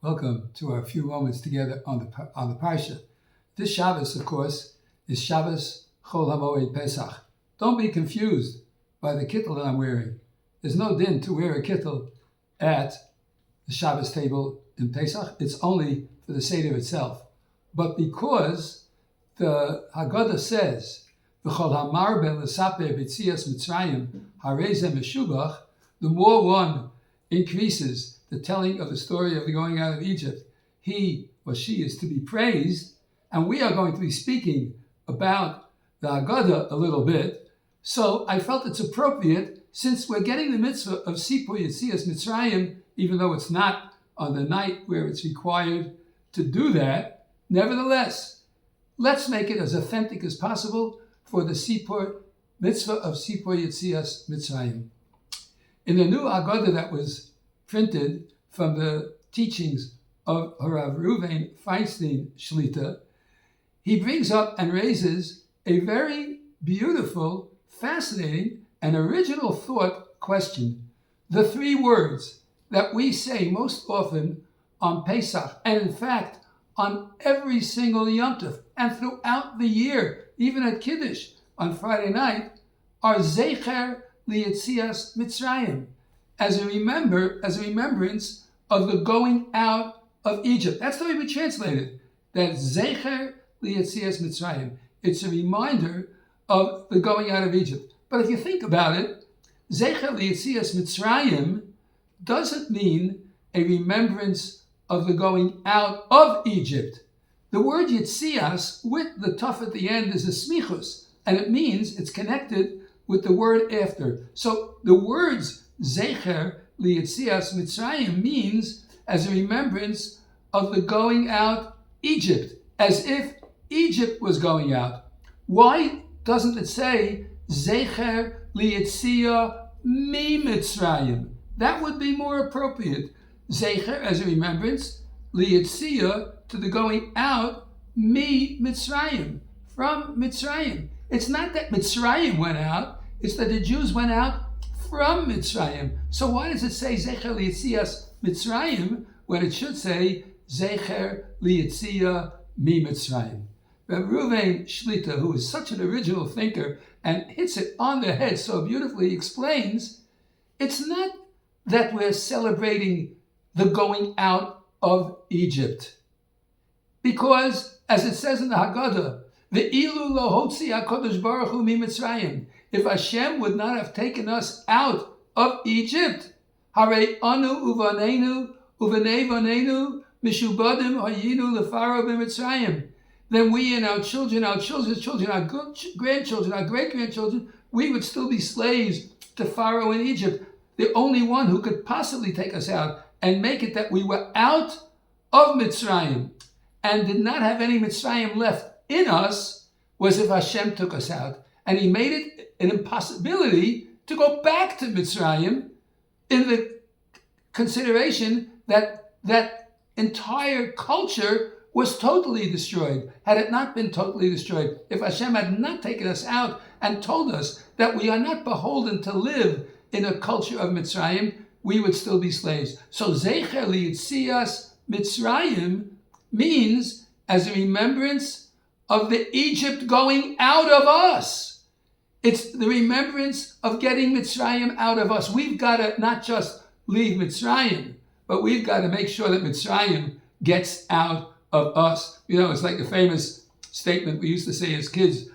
Welcome to our few moments together on the Parsha. This Shabbos, of course, is Shabbos Chol Hamoed Pesach. Don't be confused by the kittel that I'm wearing. There's no din to wear a kittel at the Shabbos table in Pesach. It's only for the Seder itself. But because the Haggadah says, V'chol hamarbe l'saper b'tzias Mitzrayim hareze meshubach, the more one increases the telling of the story of the going out of Egypt, he or she is to be praised. And we are going to be speaking about the Haggadah a little bit. So I felt it's appropriate, since we're getting the mitzvah of Sipur Yetzias Mitzrayim, even though it's not on the night where it's required to do that. Nevertheless, let's make it as authentic as possible for the Sipur mitzvah of Sipur Yetzias Mitzrayim. In the new Haggadah that was printed from the teachings of Rav Reuven Feinstein Shlita, he brings up and raises a very beautiful, fascinating, and original thought question. The three words that we say most often on Pesach, and in fact on every single Yom Tov, and throughout the year, even at Kiddush on Friday night, are Zecher Liyetzias Mitzrayim, as a remembrance of the going out of Egypt. That's the way we translate it. That's Zecher Liyetzias Mitzrayim. It's a reminder of the going out of Egypt. But if you think about it, Zecher Liyetzias Mitzrayim doesn't mean a remembrance of the going out of Egypt. The word Yetzias, with the tuf at the end, is a smichus, and it means it's connected with the word after. So the words Zecher Liyetzias Mitzrayim means as a remembrance of the going out Egypt, as if Egypt was going out. Why doesn't it say Zecher Liyetzia Mi Mitzrayim? That would be more appropriate. Zecher as a remembrance, Liyetzia to the going out Mi Mitzrayim, from Mitzrayim. It's not that Mitzrayim went out, it's that the Jews went out from Mitzrayim. So why does it say Zecher Liyetzias Mitzrayim when it should say Zecher Liyetzia Mi Mitzrayim? Rav Reuven Shlita, who is such an original thinker and hits it on the head so beautifully, explains it's not that we're celebrating the going out of Egypt. Because, as it says in the Haggadah, Ve'ilu lo hotzi HaKadosh Baruch Hu mi Mitzrayim, if Hashem would not have taken us out of Egypt, Harei anu uvanenu uvanei vanenu mishubadim hayinu lefaro b'Mitzrayim, then we and our children's children, our grandchildren, our great-grandchildren, we would still be slaves to Pharaoh in Egypt. The only one who could possibly take us out and make it that we were out of Mitzrayim and did not have any Mitzrayim left in us was if Hashem took us out. And he made it an impossibility to go back to Mitzrayim in the consideration that that entire culture was totally destroyed. Had it not been totally destroyed, if Hashem had not taken us out and told us that we are not beholden to live in a culture of Mitzrayim, we would still be slaves. So Zecher Liyetzias Mitzrayim means as a remembrance of the Egypt going out of us. It's the remembrance of getting Mitzrayim out of us. We've got to not just leave Mitzrayim, but we've got to make sure that Mitzrayim gets out of us. You know, it's like the famous statement we used to say as kids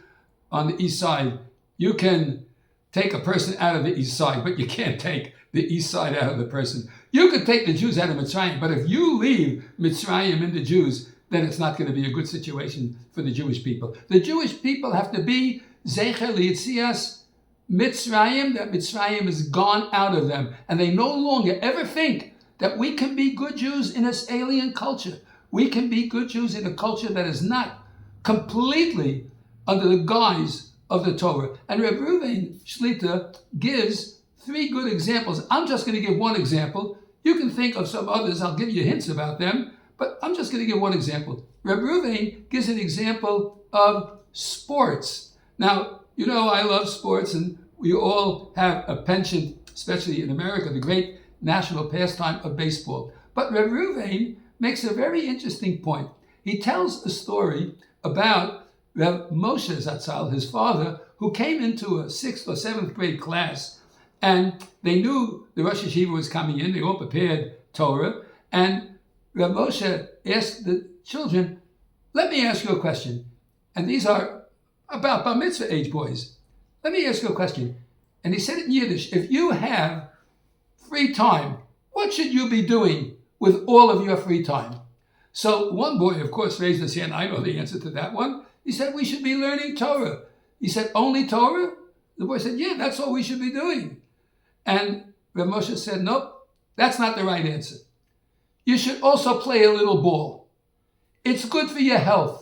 on the east side: you can take a person out of the east side, but you can't take the east side out of the person. You could take the Jews out of Mitzrayim, but if you leave Mitzrayim in the Jews, then it's not going to be a good situation for the Jewish people. The Jewish people have to be Zecher Liyetzias Mitzrayim, that Mitzrayim is gone out of them. And they no longer ever think that we can be good Jews in this alien culture. We can be good Jews in a culture that is not completely under the guise of the Torah. And Reb Reuven Shlita gives three good examples. I'm just going to give one example. You can think of some others. I'll give you hints about them. But I'm just going to give one example. Reb Reuven gives an example of sports. Now, you know I love sports, and we all have a penchant, especially in America, the great national pastime of baseball. But Reb Reuven makes a very interesting point. He tells a story about Rav Moshe Zatzal, his father, who came into a 6th or 7th grade class, and they knew the Rosh Yeshiva was coming in. They all prepared Torah, and Rav Moshe asked the children, "Let me ask you a question." And these are about bar mitzvah age boys. "Let me ask you a question." And he said it in Yiddish, "If you have free time, what should you be doing with all of your free time?" So one boy, of course, raised his hand. I know the answer to that one. He said, "We should be learning Torah." He said, "Only Torah?" The boy said, "Yeah, that's all we should be doing." And Rav Moshe said, "Nope, that's not the right answer. You should also play a little ball. It's good for your health.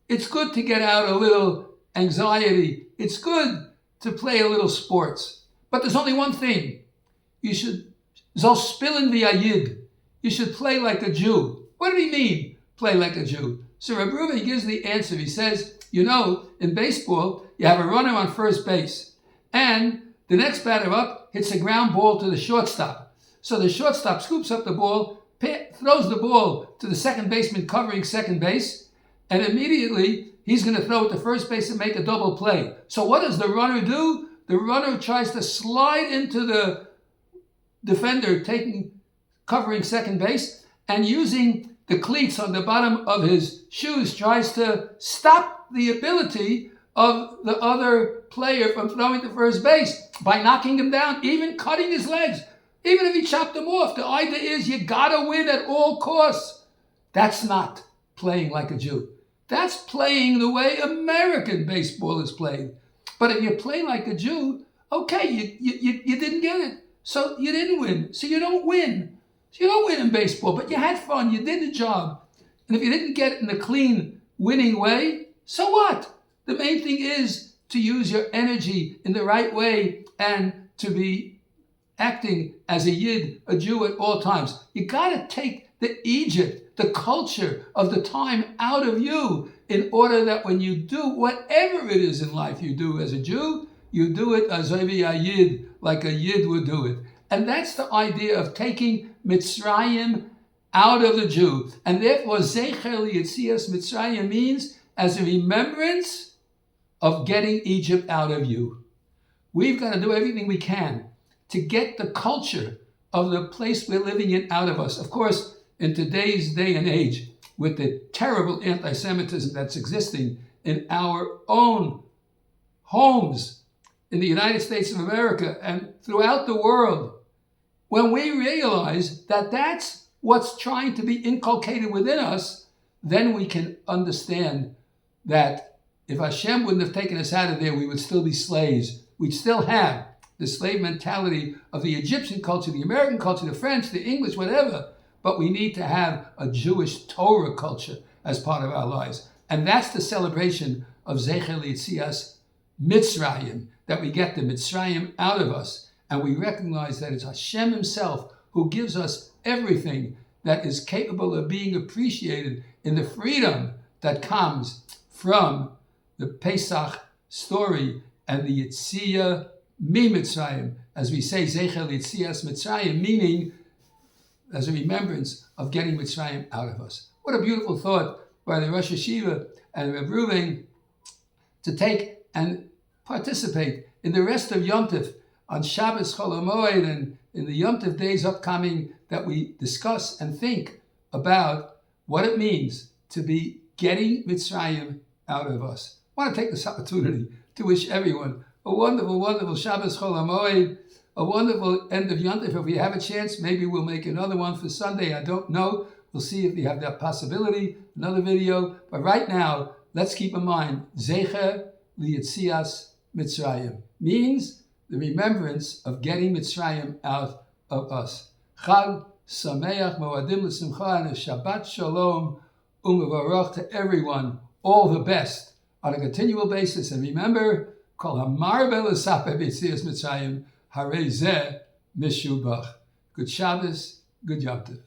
It's good to get out a little anxiety. It's good to play a little sports. But there's only one thing. You should zol spillen v'ayid. You should play like a Jew." What did he mean, play like a Jew? So Reb Reuven gives the answer. He says, in baseball, you have a runner on first base, and the next batter up hits a ground ball to the shortstop. So the shortstop scoops up the ball, throws the ball to the second baseman covering second base, and immediately he's going to throw it to first base and make a double play. So what does the runner do? The runner tries to slide into the defender covering second base, and using the cleats on the bottom of his shoes tries to stop the ability of the other player from throwing to first base by knocking him down, even cutting his legs, even if he chopped them off. The idea is you gotta win at all costs. That's not playing like a Jew. That's playing the way American baseball is played. But if you play like a Jew, okay, you didn't get it, so you didn't win, so you don't win. So you don't win in baseball, but you had fun, you did the job. And if you didn't get it in a clean, winning way, so what? The main thing is to use your energy in the right way and to be acting as a Yid, a Jew at all times. You got to take the Egypt, the culture of the time out of you in order that when you do whatever it is in life you do as a Jew, you do it as a Yid, like a Yid would do it. And that's the idea of taking Mitzrayim out of the Jew. And therefore, Zecher Yetzias Mitzrayim means as a remembrance of getting Egypt out of you. We've got to do everything we can to get the culture of the place we're living in out of us. Of course, in today's day and age, with the terrible anti-Semitism that's existing in our own homes, in the United States of America and throughout the world, when we realize that that's what's trying to be inculcated within us, then we can understand that if Hashem wouldn't have taken us out of there, we would still be slaves. We'd still have the slave mentality of the Egyptian culture, the American culture, the French, the English, whatever. But we need to have a Jewish Torah culture as part of our lives. And that's the celebration of Zecher Yetzias Mitzrayim, that we get the Mitzrayim out of us. And we recognize that it's Hashem himself who gives us everything that is capable of being appreciated in the freedom that comes from the Pesach story and the Yetziah Mi Mitzrayim. As we say, Zecher Yetzias Mitzrayim, meaning as a remembrance of getting Mitzrayim out of us. What a beautiful thought by the Rosh Yeshiva and Reb Reuven to take and participate in the rest of Yom Tov, on Shabbos, Chol, Hamoed, and in the Yom Tov days upcoming, that we discuss and think about what it means to be getting Mitzrayim out of us. I want to take this opportunity to wish everyone a wonderful, wonderful Shabbos, Chol, Hamoed, a wonderful end of Yom Tov. If we have a chance, maybe we'll make another one for Sunday. I don't know. We'll see if we have that possibility, another video. But right now, let's keep in mind, Zecher Yetzias Mitzrayim means the remembrance of getting Mitzrayim out of us. Chag Sameach Moadim L'Simcha, and a Shabbat Shalom U'Mevarach to everyone. All the best on a continual basis. And remember, Kol Hamarbe L'Sape B'Yetzias Mitzrayim Harei Zeh Mishubach. Good Shabbos, good Yom Tov.